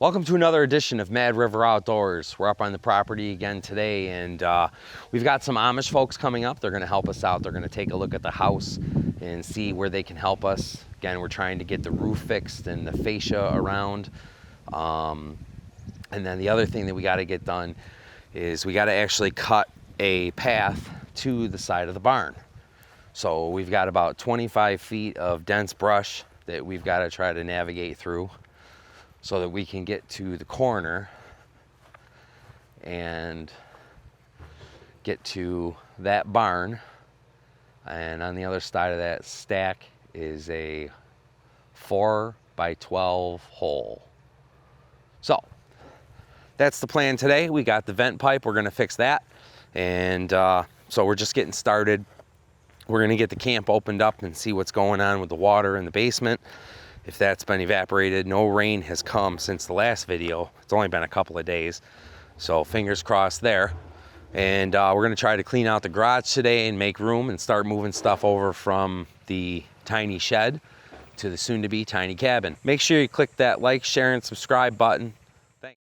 Welcome to another edition of Mad River Outdoors. We're up on the property again today, and we've got some Amish folks coming up. They're going to help us out. They're going to take a look at the house and see where they can help us. Again, we're trying to get the roof fixed and the fascia around. And then the other thing that we got to get done is we got to actually cut a path to the side of the barn. So we've got about 25 feet of dense brush that we've got to try to navigate through, so that we can get to the corner and get to that barn. And on the other side of that stack is a 4x12 hole. So that's the plan today. We got the vent pipe, we're gonna fix that. And so we're just getting started. We're gonna get the camp opened up and see what's going on with the water in the basement, if that's been evaporated. No rain has come since the last video. It's only been a couple of days, so fingers crossed there. And we're gonna try to clean out the garage today and make room and start moving stuff over from the tiny shed to the soon-to-be tiny cabin. Make sure you click that like, share, and subscribe button. Thanks.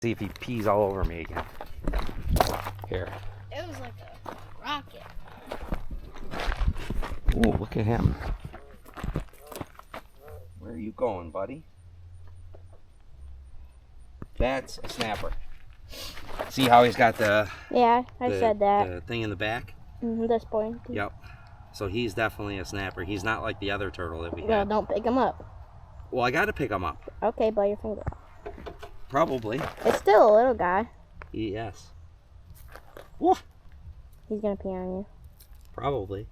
See if he pees all over me again. Here. It was like a rocket. Ooh, look at him. Where are you going, buddy? That's a snapper. See how he's got the said that. the thing in the back? This point. Yep. So he's definitely a snapper. He's not like the other turtle that we Well, had. don't pick him up. Well, I got to pick him up. Okay, blow your finger off. Probably. It's still a little guy. Yes. Whoa. He's gonna pee on you. Probably.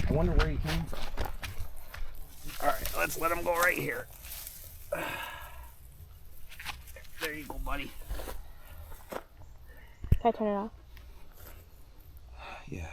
I wonder where he came from. All right, let's let him go right here. There you go, buddy. Can I turn it off? Yeah.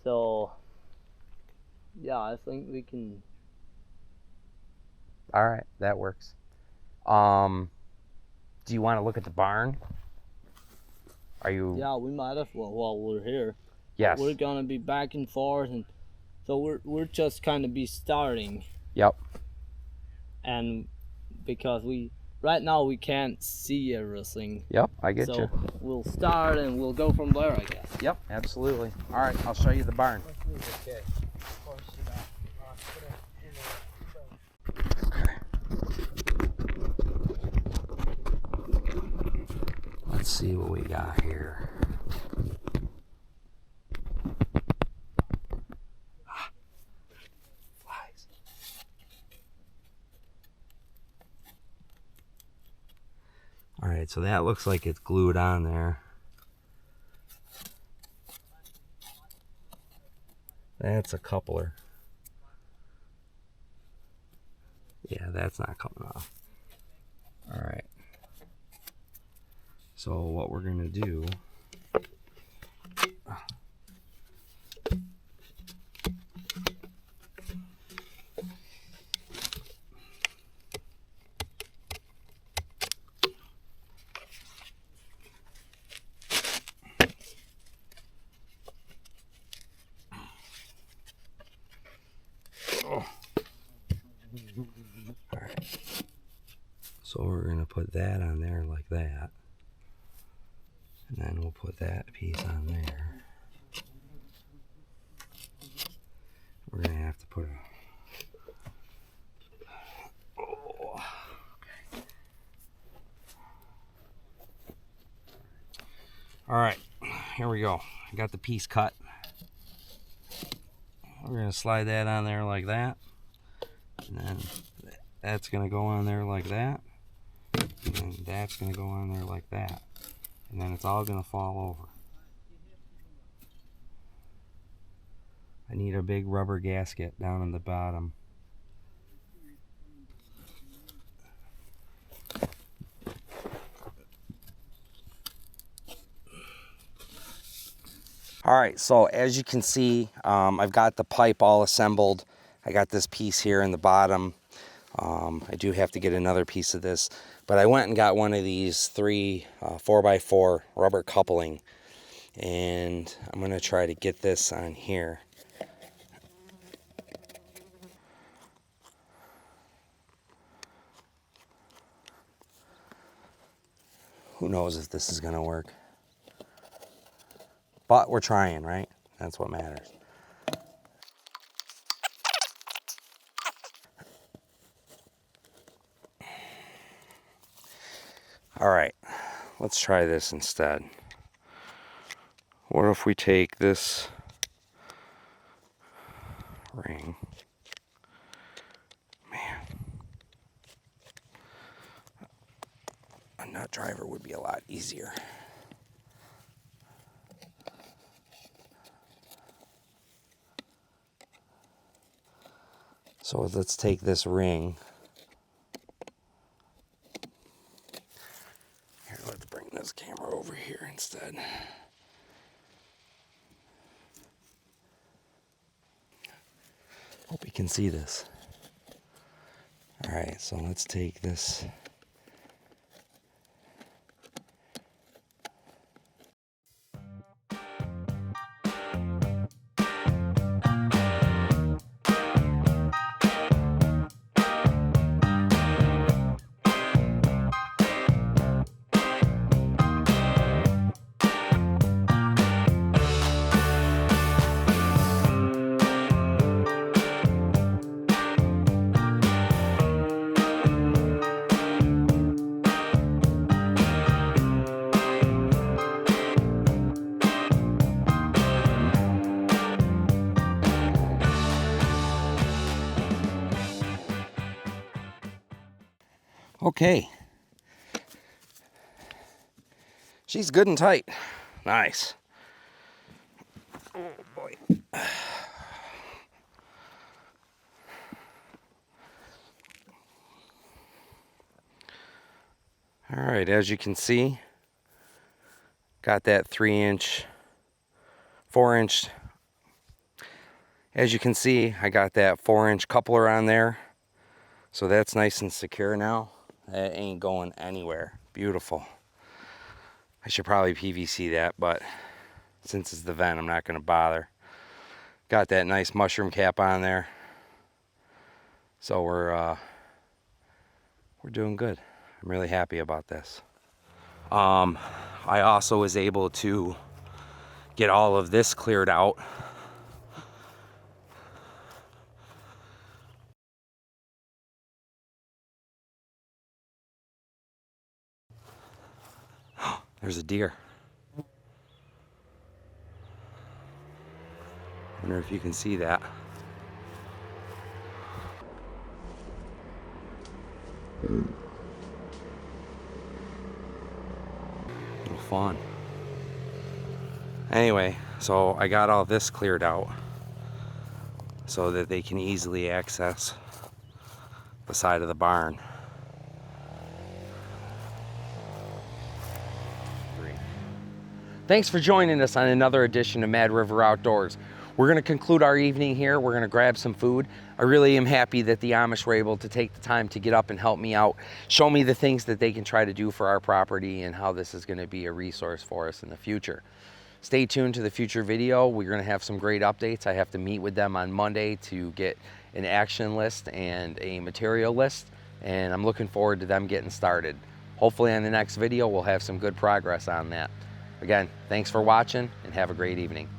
So, yeah, I think we can. All right, that works. Do you want to look at the barn? Are you? Yeah, we might as well while we're here. Yes. We're gonna be back and forth, and so we're just kind of be starting. Yep. And because right now we can't see everything. Yep, I get so you. We'll start and we'll go from there, I guess. Yep, absolutely. All right, I'll show you the barn. Okay. Let's see what we got here. Flies. All right, so that looks like it's glued on there. That's a coupler. Yeah, that's not coming off. All right. So what we're gonna do, all right. So we're gonna put that on there like that. And then we'll put that piece on there. We're gonna have to put a... Oh, okay. All right, here we go. I got the piece cut. We're gonna slide that on there like that. And then that's gonna go on there like that. And then that's gonna go on there like that. and then it's all gonna fall over. I need a big rubber gasket down in the bottom. All right, so as you can see, I've got the pipe all assembled. I got this piece here in the bottom. I do have to get another piece of this, but I went and got one of these 4x4 rubber coupling, and I'm gonna try to get this on here. Who knows if this is gonna work, but we're trying, right? That's what matters. All right, let's try this instead. What if we take this ring? Man, a nut driver would be a lot easier. So let's take this ring. Here, let's bring this camera over here instead. Hope you can see this. All right, so let's take this. Okay. She's good and tight. Nice. Oh boy. All right, as you can see, got that 3-inch, 4-inch. As you can see, I got that 4-inch coupler on there. So that's nice and secure now. That ain't going anywhere. Beautiful. I should probably PVC that, but since it's the vent, I'm not going to bother. Got that nice mushroom cap on there. So we're doing good. I'm really happy about this. I also was able to get all of this cleared out. There's a deer. Wonder if you can see that. Little fawn. Anyway, so I got all this cleared out so that they can easily access the side of the barn. Thanks for joining us on another edition of Mad River Outdoors. We're going to conclude our evening here. We're going to grab some food. I really am happy that the Amish were able to take the time to get up and help me out, show me the things that they can try to do for our property and how this is going to be a resource for us in the future. Stay tuned to the future video. We're going to have some great updates. I have to meet with them on Monday to get an action list and a material list, and I'm looking forward to them getting started. Hopefully on the next video we'll have some good progress on that. Again, thanks for watching and have a great evening.